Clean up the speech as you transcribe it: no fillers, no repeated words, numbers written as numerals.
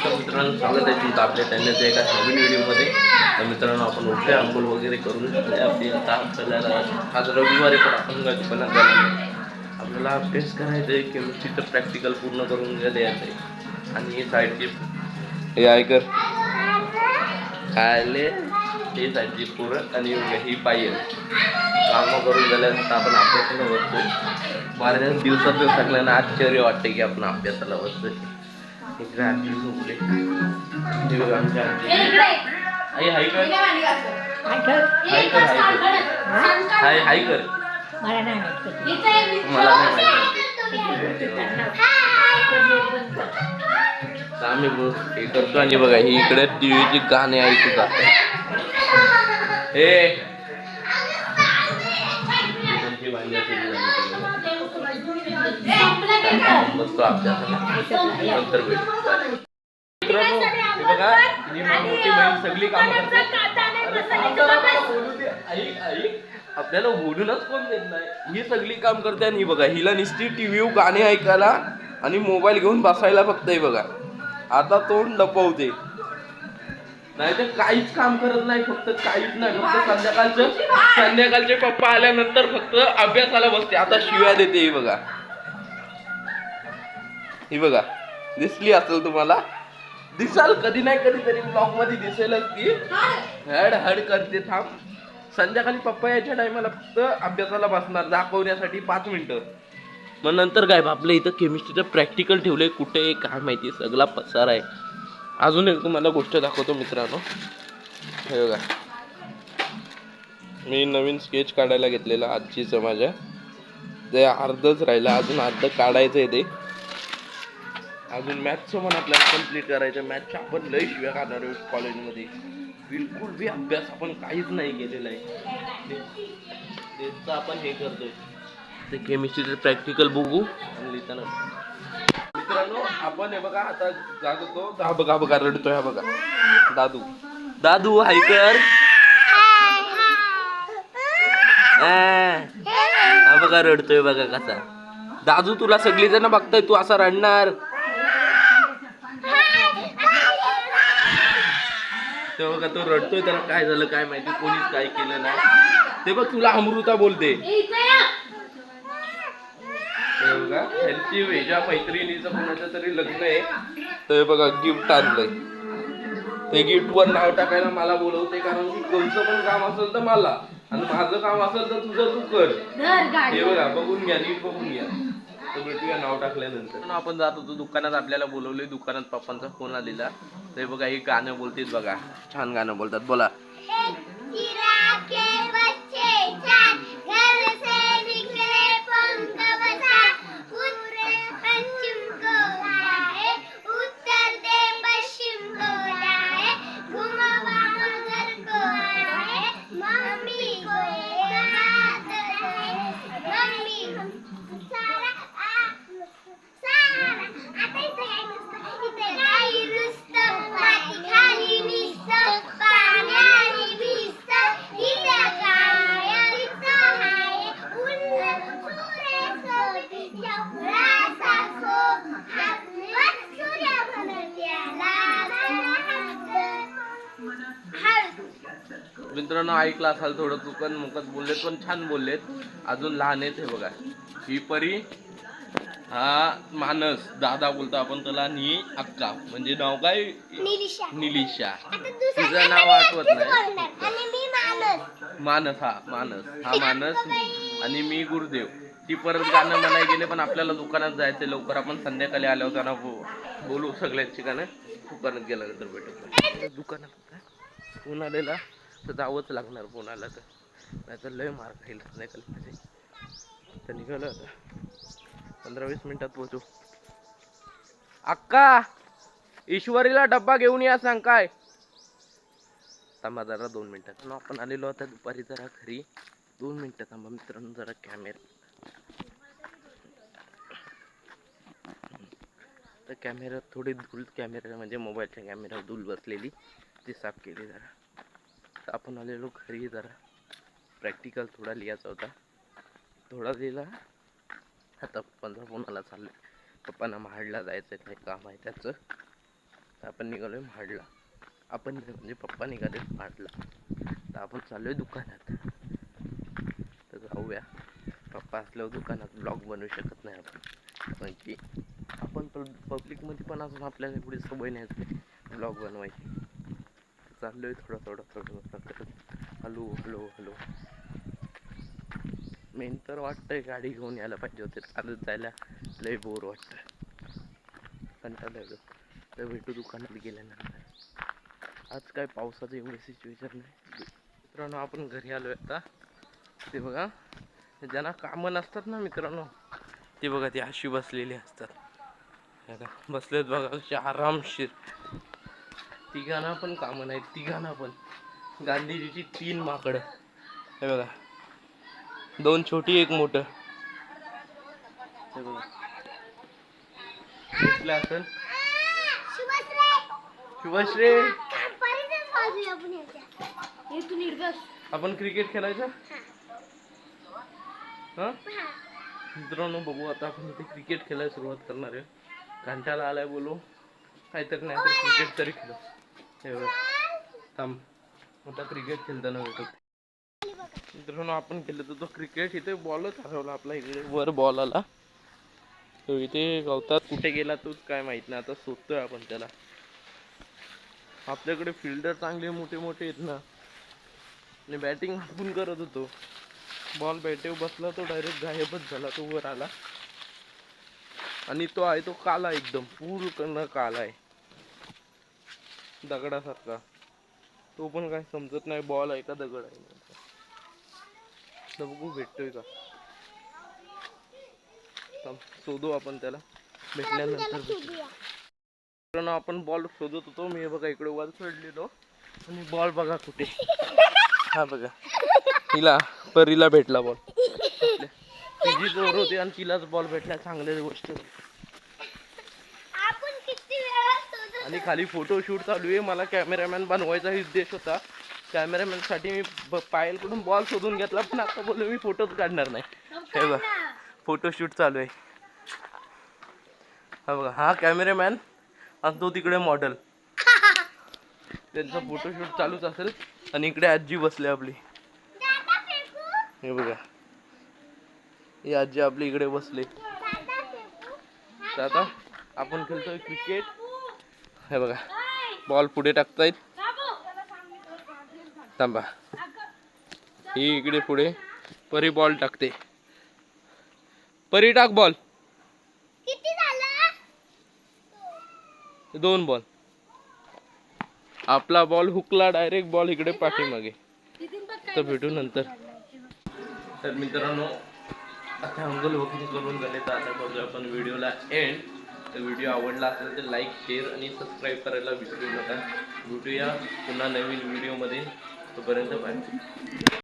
नमस्कार मित्रांनो, स्वागत आहे तुमचं आपल्या चॅनलच्या एका नवीन व्हिडिओमध्ये. तर मित्रांनो, आपण उठले अंघोळ वगैरे करून आपली आता आपल्याला आज रविवारी पण आपण दुकानात जाणार. आपल्याला अभ्यास करायचं आहे, केमिस्ट्रीचं प्रॅक्टिकल पूर्ण करून द्यायचं आहे. आणि हे साईडची हे ऐकर खायले हे साईडची पोरं आणि ही पाहिजे कामं करून झाल्यानंतर आपण अभ्यासाला बसतो. बऱ्याच दिवसात सगळ्यांना आश्चर्य वाटते की आपण अभ्यासाला बसतोय. इकडे आजी झोपले. हे बघा आमच्या आई हाय कर हाय कर हाय हाय कर. मला नाही आम्ही हे करतो. आणि बघा ही इकडे टीव्हीची गाणे ऐकू जाते. हे बसतो अभ्यासाला, नंतर भेटू. मित्रांनो, हे बघा ही मोठी बहीण सगळी कामं करते. आपल्याला बोलूनच कोण देत नाही. ही सगळी काम करते आणि ही बघा हिला नुसती टीव्ही गाणे ऐकायला आणि मोबाईल घेऊन बसायला फक्त. हे बघा आता तोंड लपवते, नाही तर काहीच काम करत नाही. फक्त काहीच नाही, फक्त संध्याकाळचे पप्पा आल्यानंतर फक्त अभ्यासाला बसते. आता शिव्या देते. ही बघा ही बघा दिसली असेल तुम्हाला, दिसाल कधी नाही कधीतरी ब्लॉग मध्ये दिसेलच की हड हड करते. थांब, संध्याकाळी पप्पा यायच्या टायमाला फक्त अभ्यासाला बसणार दाखवण्यासाठी 5 मिनिटं. मग नंतर काय आपल्या इथं केमिस्ट्रीचं प्रॅक्टिकल ठेवलंय. कुठे काय माहिती, सगळा पसार आहे. अजून एक तुम्हाला गोष्ट दाखवतो मित्रांनो. हे बघा मी नवीन स्केच काढायला घेतलेला आजीचं माझ्या, ते अर्धच राहिलं, अजून अर्ध काढायचं आहे. ते अजून मॅथ्सचं पण आपल्याला कम्प्लीट करायचं. मॅथ्सच्या आपण लई शिव्या काढणार आहे कॉलेजमध्ये. बिलकुल बी अभ्यास आपण काहीच नाही केलेला आहे. तेच आपण हे करतोय. ते केमिस्ट्रीचं प्रॅक्टिकल बघू आणि लिहिताना मित्रांनो आपण हे बघा आता जात होतो. हा बघा बघा रडतोय. हा बघा दादू दादू हाय कर. हा बघा रडतोय बघा कसा. दादू तुला सगळी जण बघताय, तू असा रडणार. ते बघा तो रडतोय. त्याला काय झालं काय माहिती, कोणीच काय केलं नाही. ते बघ तुला अमृता बोलते. बघा त्यांची वेजा मैत्रिणीचं कोणाचं तरी लग्न आहे. तर बघा गिफ्ट आणलंय. ते गिफ्ट वर नाव टाकायला मला बोलवते, कारण की कोणतं पण काम असेल तर मला, आणि माझं काम असेल तर तुझं तू कर. हे बघा बघून घ्या, नीट बघून घ्या. तर भेटूया नाव टाकल्यानंतर. आपण जात होतो दुकानात, आपल्याला बोलवले दुकानात. पप्पांचा फोन आलेला. ते बघा हे गाणं बोलतेत बघा, छान गाणं बोलतात. बोला मित्रांनो, ऐकला असाल थोडं चुकन मुकत बोललेत, पण छान बोललेत. अजून लहान आहेत. हे बघा ही परी, हा मानस, दादा बोलतो आपण त्याला, आणि अक्का म्हणजे नाव काय निलिशा. तिचं नाव आठवत नाही. मानस हा मानस आणि मी गुरुदेव. ती परत गाणं म्हणाय गेले, पण आपल्याला दुकानात जायचं लवकर. आपण संध्याकाळी आल्यावर त्यांना बोलू सगळ्यांची गाणं. दुकानात गेल्यानंतर भेटू. दुकानात फोन आलेला तर जावंच लागणार. फोन आला तर, नाही तर लय मार खाईल संध्याकाळी. तर निघालं आता 15-20 मिनिटात पोहोचू. अक्का ईश्वरीला डब्बा घेऊन या सांग. काय थांबा जरा 2 मिनिटात. आपण आलेलो आता दुपारी जरा घरी. 2 मिनिटं थांबा मित्रांनो. जरा कॅमेऱ्यात थोडी धूळ, कॅमेरा म्हणजे मोबाईलच्या कॅमेऱ्यावर धूळ बसलेली, ती साफ केली जरा. तर आपण आलेलो घरी. जरा प्रॅक्टिकल थोडा लिहायचा होता, थोडा लिहिला. आता पप्पांचा फोन आला, चाललंय पप्पांना महाडला जायचं, काही काम आहे त्याचं. आपण निघालोय महाडला. आपण म्हणजे पप्पा निघाले महाडला. तर आपण चाललोय दुकानात. तर जाऊया. पप्पा असल्यावर दुकानात ब्लॉग बनवू शकत नाही आपण. म्हणजे आपण पब्लिकमध्ये पण असून आपल्याला एवढी सवय नाही ब्लॉग बनवायची. चाललोय थोडं करत. Hello hello hello. मेन तर वाटतंय गाडी घेऊन यायला पाहिजे होते. चालत जायला लय बोर वाटतं. कंटाळा येतो. तर भेटू दुकानात गेल्यानंतर. आज काय पावसाचं एवढं सिच्युएशन नाही. मित्रांनो आपण घरी आलोय आता. ते बघा ज्यांना कामं नसतात ना मित्रांनो, ते बघा ते अशी बसलेली असतात. बसलेत बघा कशी आरामशीर. तिघांना पण कामं नाहीत. तिघांना पण गांधीजीची 3 माकडं. हे बघा 2 छोटी 1 मोठं. हे बघा दिसलं असेल. शुभश्री आपण क्रिकेट खेळायचं. हा मित्रांनो बघू आता आपण इथे क्रिकेट खेळायला सुरुवात करणार आहे. घंटाला आलाय बोलू काहीतरी नाही तर क्रिकेट तरी खेळू. हे बघ थांब आता क्रिकेट खेळताना भेटू. मित्रांनो आपण केलं तर तो क्रिकेट इथे बॉलच हरवला आपला. इकडे वर बॉल आला तो इथे गवतात कुठे गेला तोच काय माहित नाही. आता शोधतोय आपण त्याला. आपल्याकडे फिल्डर चांगले मोठे मोठे आहेत ना. आणि बॅटिंग आपण करत होतो. बॉल बॅटेवर बसला तो डायरेक्ट गायबच झाला. तो वर आला आणि तो आहे तो काला एकदम पूर्ण काला आहे दगडासारखा. तो पण काय समजत नाही बॉल आहे का दगड आहे. तर बघू भेटतोय का. शोधू आपण त्याला. भेटल्यानंतर आपण बॉल शोधत होतो. मी बघा इकडे वर सोडलेलो आणि बॉल बघा कुठे. हा बघा हिला परीला भेटला बॉल. तिची जोर होती आणि तिलाच बॉल भेटला. चांगली गोष्ट. आणि खाली फोटोशूट चालू आहे. मला कॅमेरामॅन बनवायचा उद्देश होता. कॅमेरामॅन साठी मी पायलकडून बॉल शोधून घेतला. पण आता बोललो मी फोटोच काढणार नाही. हे बघा फोटोशूट चालू आहे. हा बघा हा कॅमेरामॅन आणि तो तिकडे मॉडेल. त्यांचा फोटोशूट चालूच असेल. आणि इकडे आजी बसली आपली. हे बघा ही आजी आपली इकडे बसली. तर आता आपण खेळतोय क्रिकेट. हे बघा बॉल पुढे टाकतायत. थांबा ही इकडे पुढे परी बॉल टाकते. परी टाक बॉल. 2 बॉल. आपला बॉल हुकला डायरेक्ट बॉल इकडे पाठीमागे. तर भेटू नंतर. तर मित्रांनो आता अंगल वगैरे करून झाले. तर आता करूया आपण व्हिडिओला एंड. तर व्हिडिओ आवडला असेल तर लाईक शेअर आणि सबस्क्राईब करायला विसरू नका. भेटूया पुन्हा नवीन व्हिडिओमध्ये. तोपर्यंत बाय.